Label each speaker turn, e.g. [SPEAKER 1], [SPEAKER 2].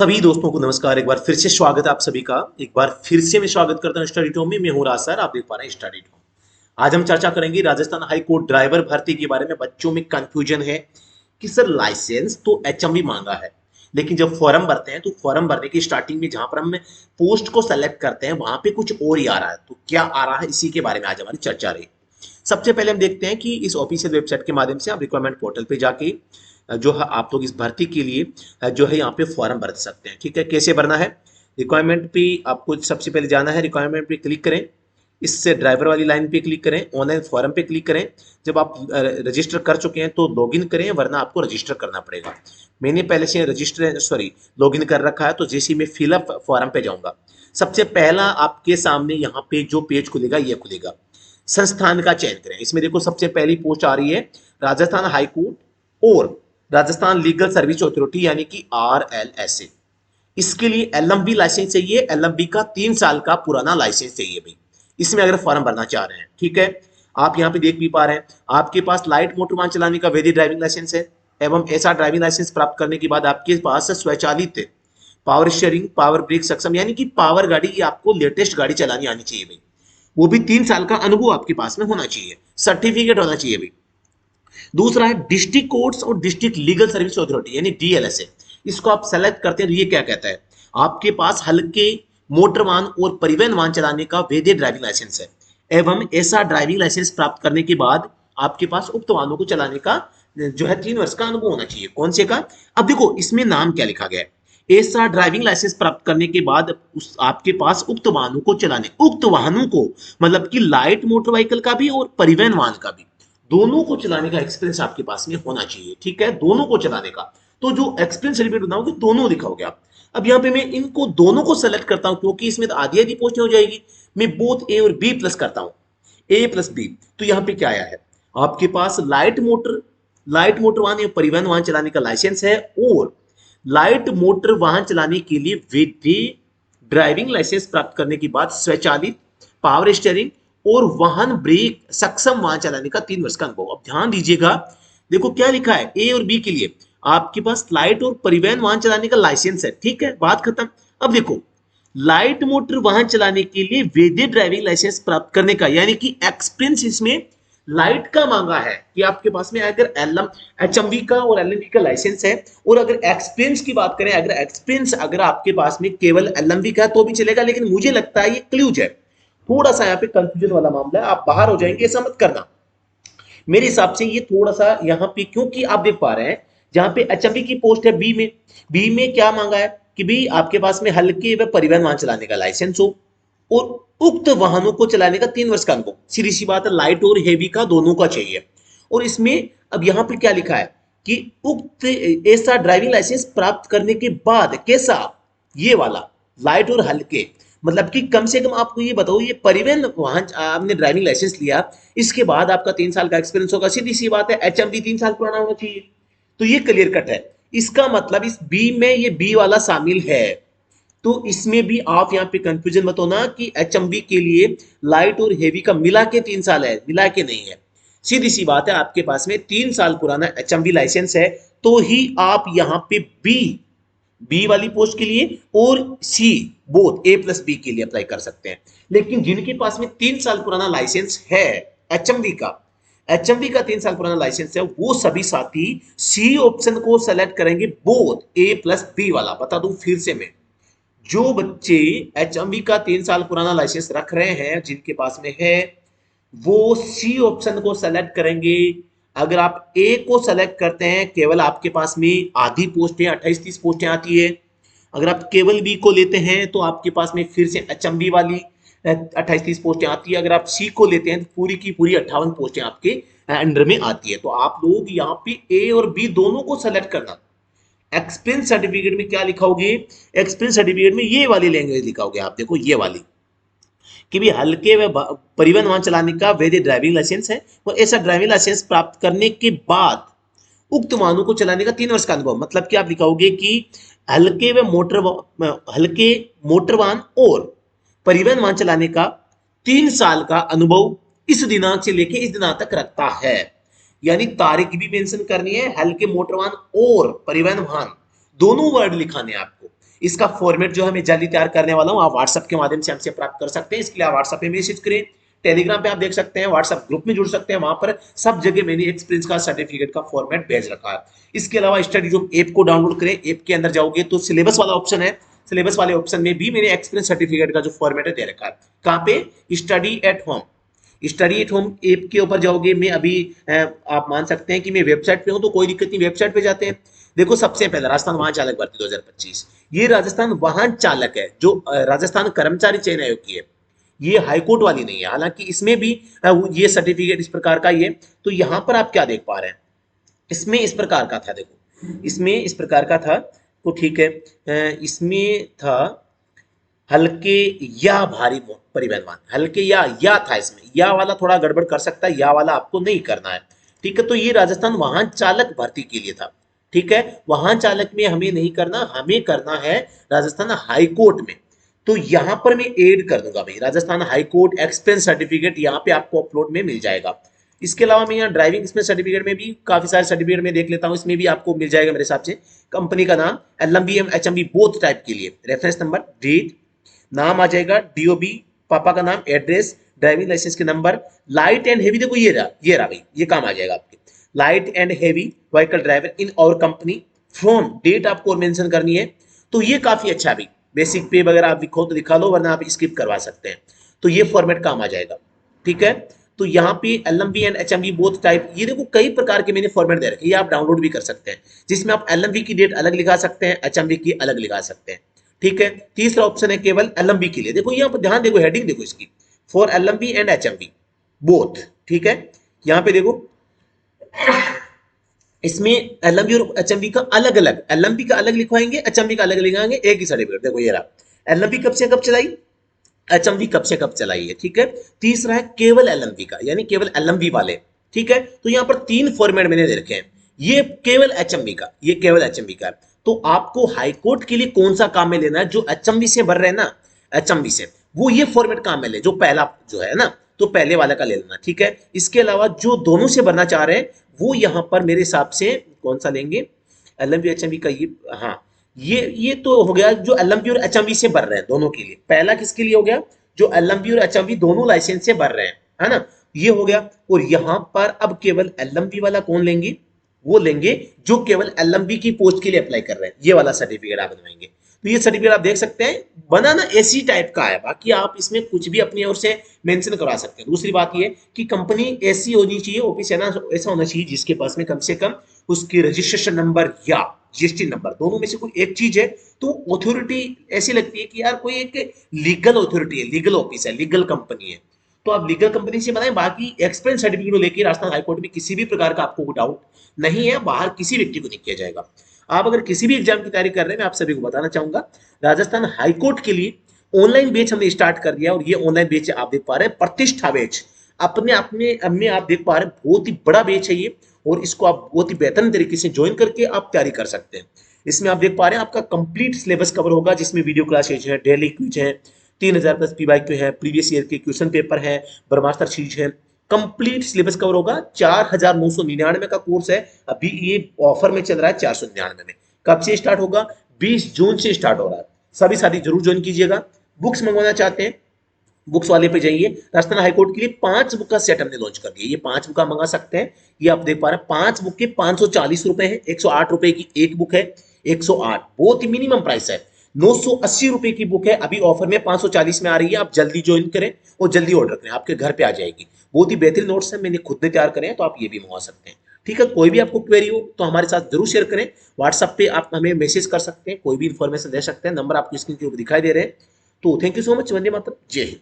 [SPEAKER 1] सभी दोस्तों को नमस्कार। एक बार फिर से स्वागत है आप सभी का। एक बार फिर से मैं स्वागत करता हूं स्टडी टॉम में। मैं हूं राज सर, आप देख पा रहे हैं स्टडी टॉम। आज हम चर्चा करेंगे राजस्थान हाई कोर्ट ड्राइवर भर्ती के बारे में। बच्चों में कंफ्यूजन है कि सर लाइसेंस तो एचएमवी मांगा है, लेकिन जब फॉर्म भरते हैं तो फॉर्म भरने की स्टार्टिंग में जहां पर हम पोस्ट को सेलेक्ट करते हैं वहां पे कुछ और ही आ रहा है। तो क्या आ रहा है, इसी के बारे में आज हमारी चर्चा रही। सबसे पहले हम देखते हैं कि इस ऑफिशियल वेबसाइट के माध्यम से आप रिक्वायरमेंट पोर्टल पे जाके जो है आप लोग इस भर्ती के लिए जो है यहाँ पे फॉर्म भर सकते हैं। ठीक है, कैसे भरना है? रिक्वायरमेंट पे आपको सबसे पहले जाना है, रिक्वायरमेंट पे क्लिक करें, इससे ड्राइवर वाली लाइन पे क्लिक करें, ऑनलाइन फॉर्म पे क्लिक करें। जब आप रजिस्टर कर चुके हैं तो लॉगिन करें, वरना आपको रजिस्टर करना पड़ेगा। मैंने पहले से रजिस्टर लॉगिन कर रखा है, तो जैसे ही मैं फिलअप फॉर्म पे जाऊंगा, सबसे पहला आपके सामने यहाँ पे जो पेज खुलेगा ये खुलेगा। संस्थान का चयन करें। इसमें देखो सबसे पहली पोस्ट आ रही है राजस्थान हाईकोर्ट और राजस्थान लीगल सर्विस अथॉरिटी यानी कि RLSA। इसके लिए LMB लाइसेंस चाहिए। LMB का 3 साल का पुराना लाइसेंस चाहिए भाई, इसमें अगर फॉर्म भरना चाह रहे हैं। ठीक है, आप यहाँ पे देख भी पा रहे हैं आपके पास लाइट मोटर वाहन चलाने का वैध ड्राइविंग लाइसेंस है एवं ऐसा ड्राइविंग लाइसेंस प्राप्त करने के बाद आपके पास स्वचालित पावर स्टीयरिंग, पावर ब्रेक सक्षम यानी कि पावर गाड़ी, ये आपको लेटेस्ट गाड़ी चलानी आनी चाहिए भाई। वो भी 3 साल का अनुभव आपके पास में होना चाहिए, सर्टिफिकेट होना चाहिए भाई। दूसरा है डिस्ट्रिक्ट कोर्ट्स और डिस्ट्रिक्ट लीगल सर्विस अथॉरिटी यानी DLSA। इसको आप सेलेक्ट करते हैं तो ये क्या कहता है, आपके पास हल्के मोटर वाहन और परिवहन वाहन चलाने का वैध ड्राइविंग लाइसेंस है एवं ऐसा ड्राइविंग लाइसेंस प्राप्त करने के बाद आपके पास उक्त वाहनों को चलाने का जो है 3 वर्ष का अनुभव होना चाहिए। कौन से का? अब देखो इसमें नाम क्या लिखा गया है। ऐसा ड्राइविंग लाइसेंस प्राप्त करने के बाद उस आपके पास उक्त वाहनों को चलाने, उक्त वाहनों को मतलब कि लाइट मोटर व्हीकल का भी और परिवहन वाहन का भी, दोनों को चलाने का एक्सपीरियंस आपके पास में होना चाहिए। ठीक है, दोनों को चलाने का। तो जो एक्सपीरियंस सर्टिफिकेट बनाओगे दोनों लिखाओगे आप। अब यहाँ पे मैं इनको दोनों को सेलेक्ट करता हूं क्योंकि इसमें तो आधी आधी पोस्ट हो जाएगी। मैं बोथ ए और बी प्लस करता हूं, A+B। तो यहाँ पे क्या आया है, आपके पास लाइट मोटर वाहन या परिवहन वाहन चलाने का लाइसेंस है और लाइट मोटर वाहन चलाने के लिए विधि ड्राइविंग लाइसेंस प्राप्त करने के बाद स्वचालित पावर स्टीयरिंग और वाहन ब्रेक सक्षम वाहन चलाने का 3 वर्ष का अनुभव। अब ध्यान दीजिएगा, देखो क्या लिखा है ए और बी के लिए, आपके पास लाइट और परिवहन वाहन चलाने का लाइसेंस है। ठीक है, बात खत्म। अब देखो लाइट मोटर वाहन चलाने के लिए वैध ड्राइविंग लाइसेंस प्राप्त करने का यानी कि एक्सपीरियंस इसमें लाइट का मांगा है कि आपके पास में अगर HMV का और LMV का लाइसेंस है। और अगर एक्सपीरियंस की बात करें, अगर एक्सपीरियंस अगर आपके पास में केवल LMV का है तो भी चलेगा, लेकिन मुझे लगता है ये क्लूज है, थोड़ा सा यहाँ पे कंफ्यूजन वाला मामला है। आप बाहर हो जाएंगे, ऐसा मत करना। मेरे हिसाब से ये थोड़ा सा यहाँ पे, क्योंकि आप देख पा रहे हैं जहां पे HMV की पोस्ट है बी में क्या मांगा है कि भी आपके पास में हल्के व परिवहन वाहन चलाने का लाइसेंस हो और उक्त वाहनों को चलाने का 3 वर्ष का अनुभव। सीधी सी बात है, लाइट और हेवी का दोनों का चाहिए। और इसमें अब यहाँ पे क्या लिखा है कि उक्त ऐसा ड्राइविंग लाइसेंस प्राप्त करने के बाद कैसा, ये वाला लाइट और हल्के, मतलब कि कम से कम आपको ये बताओ, ये परिवहन वाहन आपने ड्राइविंग लाइसेंस लिया, इसके बाद आपका 3 साल का एक्सपीरियंस होगा। सीधी सी बात है, HMV 3 साल पुराना होना चाहिए। तो ये क्लियर कट है। इसका मतलब इस बी में ये बी वाला शामिल है। तो इसमें भी आप यहाँ पे कंफ्यूजन मत होना कि HMV के लिए लाइट और हेवी का मिला के 3 साल है, मिला के नहीं है। सीधी सी बात है, आपके पास में 3 साल पुराना HMV लाइसेंस है तो ही आप यहाँ पे बी वाली पोस्ट के लिए और सी बोथ A+B के लिए अप्लाई कर सकते हैं। लेकिन जिनके पास में 3 साल पुराना लाइसेंस है एचएमवी का 3 साल पुराना लाइसेंस है, वो सभी साथी सी ऑप्शन को सेलेक्ट करेंगे, बोथ A+B वाला। बता दूं फिर से मैं, जो बच्चे HMV का 3 साल पुराना लाइसेंस रख रहे हैं जिनके पास में है, वो सी ऑप्शन को सेलेक्ट करेंगे। अगर आप ए को सेलेक्ट करते हैं, केवल आपके पास में आधी पोस्टें 28-30 पोस्टें आती है। अगर आप केवल बी को लेते हैं तो आपके पास में फिर से HMV वाली 28-30 पोस्टें आती है। अगर आप सी को लेते हैं तो पूरी की पूरी 58 पोस्टें आपके अंडर में आती है। तो आप लोग यहाँ पे ए और बी दोनों को सेलेक्ट करना। एक्सपीरियंस सर्टिफिकेट में क्या लिखाओगे, एक्सपीरियंस सर्टिफिकेट में ये वाली लैंग्वेज लिखाओगे आप, देखो ये वाली कि भी हल्के व परिवहन वाहन चलाने का वैध ड्राइविंग लाइसेंस है और ऐसा ड्राइविंग लाइसेंस प्राप्त करने के बाद उक्त वाहनों को चलाने का 3 वर्ष का अनुभव। मतलब कि आप लिखाओगे कि हल्के मोटर वाहन और परिवहन वाहन चलाने का 3 साल का अनुभव इस दिनांक से लेके इस दिनांक तक रखता है। यानी तारीख भी मेंशन करनी है, हल्के मोटर वाहन और परिवहन वाहन दोनों वर्ड लिखाने हैं आपको। इसका फॉर्मेट जो है मैं जल्दी तैयार करने वाला हूँ, आप व्हाट्सएप के माध्यम से हमसे प्राप्त कर सकते हैं। इसके लिए आप व्हाट्सएप पे मैसेज करें, टेलीग्राम पे आप देख सकते हैं, व्हाट्सएप ग्रुप में जुड़ सकते हैं, वहां पर सब जगह मैंने एक्सपीरियंस का सर्टिफिकेट का फॉर्मेट भेज रखा है। इसके अलावा स्टडी जो ऐप को डाउनलोड करें, ऐप के अंदर जाओगे तो सिलेबस वाला ऑप्शन है, सिलेबस वाले ऑप्शन में भी मैंने एक्सपीरियंस सर्टिफिकेट का जो फॉर्मेट है दे रखा है। कहाँ पे? Study at home, study at home app के ऊपर जाओगे। मैं अभी आप मान सकते हैं कि मैं वेबसाइट पे हूं, तो कोई दिक्कत नहीं, वेबसाइट पे जाते हैं। देखो सबसे पहले राजस्थान वाहन चालक भर्ती 2025, ये राजस्थान वाहन चालक है जो राजस्थान कर्मचारी चयन आयोग की है, ये हाईकोर्ट वाली नहीं है। हालांकि इसमें भी ये सर्टिफिकेट इस प्रकार का ही है। तो यहां पर आप क्या देख पा रहे हैं, इसमें इस प्रकार का था, देखो इसमें इस प्रकार का था, तो ठीक है। इसमें था हल्के या भारी परिवहन वाहन, हल्के या था इसमें, या वाला थोड़ा गड़बड़ कर सकता है, या वाला आपको नहीं करना है, ठीक है। तो ये राजस्थान वाहन चालक भर्ती के लिए था, ठीक है। वाहन चालक में हमें नहीं करना, हमें करना है राजस्थान हाई कोर्ट में। तो यहां पर मैं ऐड कर दूंगा भाई, Rajasthan high court experience certificate यहां पे आपको अपलोड में मिल जाएगा। इसके अलावा मैं यहाँ ड्राइविंग एक्सपीरियंस सर्टिफिकेट में भी काफी सारे सर्टिफिकेट में देख लेता हूँ, इसमें भी आपको मिल जाएगा मेरे हिसाब से। कंपनी का नाम LMB HMB बोथ टाइप के लिए, रेफरेंस नंबर, डेट, नाम आ जाएगा, डीओबी, पापा का नाम, एड्रेस, ड्राइविंग लाइसेंस के नंबर, लाइट एंड हेवी, देखो ये रहा भाई, ये काम आ जाएगा आपके, light and heavy vehicle driver इन और कंपनी, फ्रॉम, डेट आपको मेंशन करनी है। तो ये काफी अच्छा भी, बेसिक पे वगैरह आप लिखो तो दिखा लो, वरना आप स्किप करवा सकते हैं। तो ये फॉर्मेट काम आ जाएगा, ठीक है। तो यहाँ पे LMB and HMB both type, ये देखो कई प्रकार के मैंने फॉर्मेट दे रखे, ये आप डाउनलोड भी कर सकते हैं, जिसमें आप LMB की डेट अलग लिखा सकते हैं, HMB की अलग लिखा सकते हैं, ठीक है। तीसरा ऑप्शन है केवल LMB के लिए, देखो यहाँ पर ध्यान देखो, हेडिंग देखो इसकी, for LMB and HMB both, ठीक है। यहाँ पे देखो इसमें LMB और HMB का अलग अलग, LMB का अलग लिखवाएंगे, HMB का अलग लिखाएंगे, एक ही सर्टिफिकेट। देखो ये रहा, LMB कब से कब चलाई, HMB कब से कब चलाई है, ठीक है। तीसरा है केवल LMB का, यानी केवल LMB वाले, ठीक है। तो यहाँ पर 3 फॉर्मेट मैंने दे रखे हैं, ये केवल HMB का, ये केवल HMB का है। तो आपको हाईकोर्ट के लिए कौन सा काम में लेना है, जो HMB से भर रहे हैं ना, HMB से, वो ये फॉर्मेट काम में ले, जो पहला जो है ना, तो पहले वाला का ले लेना, ठीक है। इसके अलावा जो दोनों से भरना चाह रहे हैं, वो यहाँ पर मेरे हिसाब से कौन सा लेंगे, LMB HMB का, ये हाँ, ये तो हो गया जो LMB और HMB से भर रहे हैं दोनों के लिए। पहला किसके लिए हो गया, जो LMB और HMB दोनों लाइसेंस से भर रहे हैं, है ना, ये हो गया। और यहां पर अब केवल LMB वाला कौन लेंगे, वो लेंगे जो केवल LMB की पोस्ट के लिए अप्लाई कर रहे हैं, ये वाला सर्टिफिकेट आप बनवाएंगे। तो ये सर्टिफिकेट आप देख सकते हैं, बनाना ऐसी टाइप का है, बाकी आप इसमें कुछ भी अपनी ओर से मेंशन करा सकते हैं। दूसरी बात ये कि कंपनी ऐसी होनी चाहिए, ऑफिस है ना, ऐसा होना चाहिए जिसके पास में कम से कम उसकी रजिस्ट्रेशन नंबर या GST नंबर, दोनों में से कोई एक चीज है। तो अथॉरिटी ऐसी लगती है कि यार कोई एक लीगल अथॉरिटी है, लीगल ऑफिस है, लीगल कंपनी है, तो आप लीगल कंपनी से बनाएं। बाकी एक्सपीरियंस सर्टिफिकेट लेके राजस्थान हाईकोर्ट में किसी भी प्रकार का आपको डाउट नहीं है, बाहर किसी व्यक्ति को नहीं किया जाएगा। आप अगर किसी भी एग्जाम की तैयारी कर रहे हैं, मैं आप सभी को बताना चाहूंगा, राजस्थान हाईकोर्ट के लिए ऑनलाइन बैच हमने स्टार्ट कर दिया, और ये ऑनलाइन बैच आप देख पा रहे हैं, प्रतिष्ठा बैच, अपने आप में आप देख पा रहे हैं, बहुत ही बड़ा बैच है ये, और इसको आप बहुत ही बेहतरीन तरीके से ज्वाइन करके आप तैयारी कर सकते हैं। इसमें आप देख पा रहे हैं आपका कंप्लीट सिलेबस कवर होगा, जिसमें वीडियो क्लासेज है, डेली क्विज है, 3000 प्लस PYQ है, प्रीवियस ईयर के क्वेश्चन पेपर है, ब्रह्मास्त्र सीरीज है, कंप्लीट सिलेबस कवर होगा। 4999 का कोर्स है, अभी ये ऑफर में चल रहा है 499 में। कब से स्टार्ट होगा, 20 जून से स्टार्ट हो रहा है। सभी साथी जरूर ज्वाइन कीजिएगा। बुक्स मंगवाना चाहते हैं, बुक्स वाले पे जाइए। राजस्थान हाईकोर्ट के लिए 5 बुक का सेट हमने लॉन्च कर दिया, ये 5 बुक मंगा सकते हैं। ये आप देख पा रहे हैं, 5 बुक के 540 रुपए है, 108 रुपए की एक बुक है, 108 बहुत ही मिनिमम प्राइस है। 980 रुपए की बुक है, अभी ऑफर में 540 में आ रही है। आप जल्दी ज्वाइन करें और जल्दी ऑर्डर करें, आपके घर पे आ जाएगी। बहुत ही बेहतरीन नोट्स है, मैंने खुद ने तैयार करे हैं, तो आप ये भी मंगवा सकते हैं, ठीक है। कोई भी आपको क्वेरी हो तो हमारे साथ जरूर शेयर करें, व्हाट्सएप पे आप हमें मैसेज कर सकते हैं, कोई भी इंफॉर्मेशन दे सकते हैं, नंबर आपको स्क्रीन के ऊपर दिखाई दे रहे हैं। तो thank you so much, Vande Mataram, जय हिंद।